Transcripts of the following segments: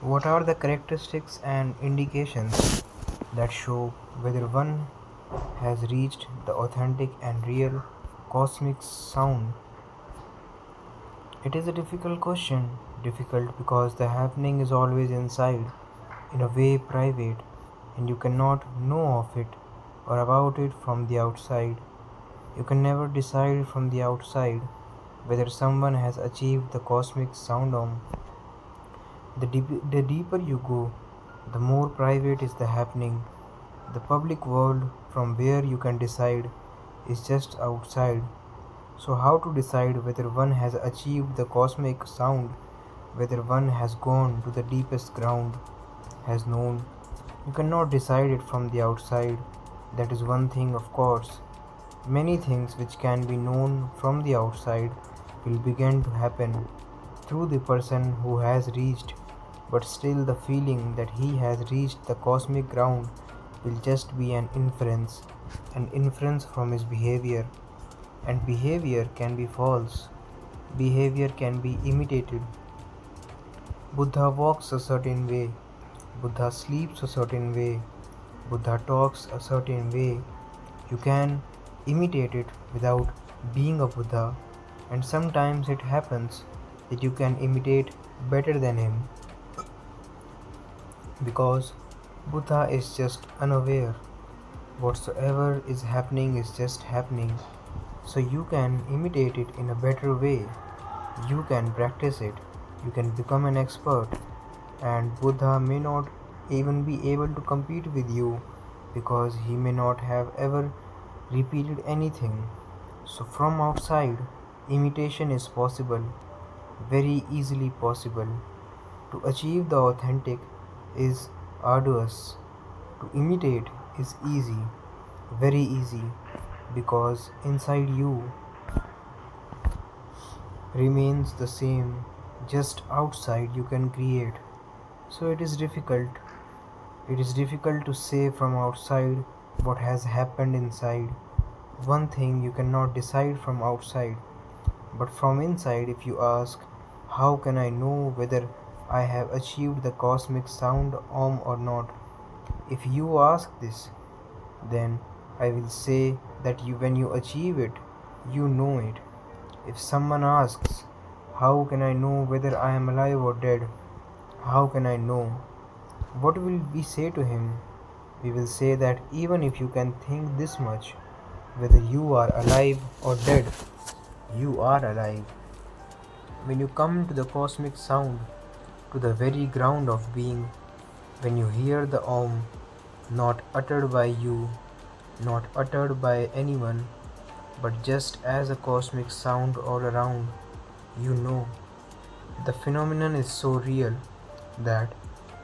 What are the characteristics and indications that show whether one has reached the authentic and real cosmic sound? It is a difficult question. Difficult because the happening is always inside, in a way private, and you cannot know of it or about it from the outside. You can never decide from the outside whether someone has achieved the cosmic sound. The deeper you go, the more private is the happening. The public world from where you can decide is just outside. So, how to decide whether one has achieved the cosmic sound, whether one has gone to the deepest ground, has known? You cannot decide it from the outside. That is one thing, of course. Many things which can be known from the outside will begin to happen through the person who has reached, but still the feeling that he has reached the cosmic ground will just be an inference from his behavior. And behavior can be false, behavior can be imitated. Buddha walks a certain way, Buddha sleeps a certain way, Buddha talks a certain way. You can imitate it without being a Buddha, and sometimes it happens that you can imitate better than him because Buddha is just unaware. Whatsoever is happening is just happening. So you can imitate it in a better way. You can practice it. You can become an expert. And Buddha may not even be able to compete with you because he may not have ever repeated anything. So from outside, imitation is possible, very easily possible. To achieve the authentic is arduous. To imitate is easy, very easy, because inside you remains the same, just outside you can create. So it is difficult. It is difficult to say from outside what has happened inside. One thing you cannot decide from outside, but from inside, if you ask, how can I know whether I have achieved the cosmic sound or not? If you ask this, then I will say that when you achieve it, you know it. If someone asks, how can I know whether I am alive or dead? How can I know? What will we say to him? We will say that even if you can think this much, whether you are alive or dead, you are alive. When you come to the cosmic sound, to the very ground of being, when you hear the Om, not uttered by you, not uttered by anyone, but just as a cosmic sound all around, you know. The phenomenon is so real that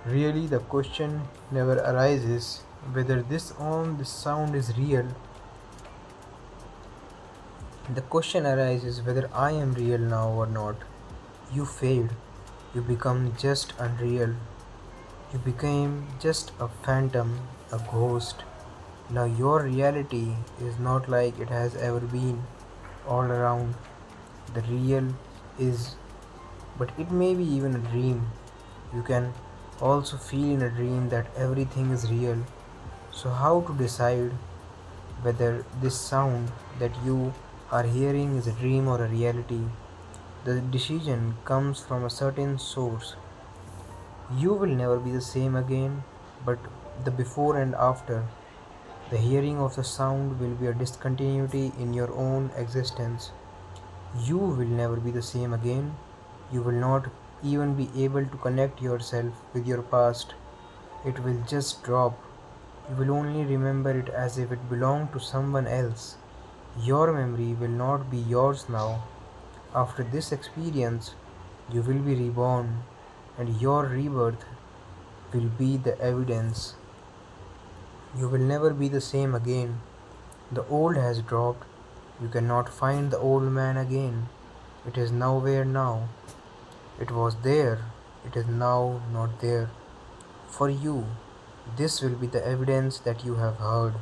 really the question never arises whether this sound is real. The question arises whether I am real now or not. You fade, you become just unreal. You became just a phantom, a ghost. Now your reality is not like it has ever been all around. The real is, but it may be even a dream. You can also feel in a dream that everything is real. So, how to decide whether this sound that you are hearing is a dream or a reality? The decision comes from a certain source. You will never be the same again, but the before and after, the hearing of the sound will be a discontinuity in your own existence. You will never be the same again. You will not even be able to connect yourself with your past. It will just drop. You will only remember it as if it belonged to someone else. Your memory will not be yours now. After this experience, you will be reborn, and your rebirth will be the evidence. You will never be the same again. The old has dropped. You cannot find the old man again. It is nowhere now. It was there. It is now not there. For you, this will be the evidence that you have heard.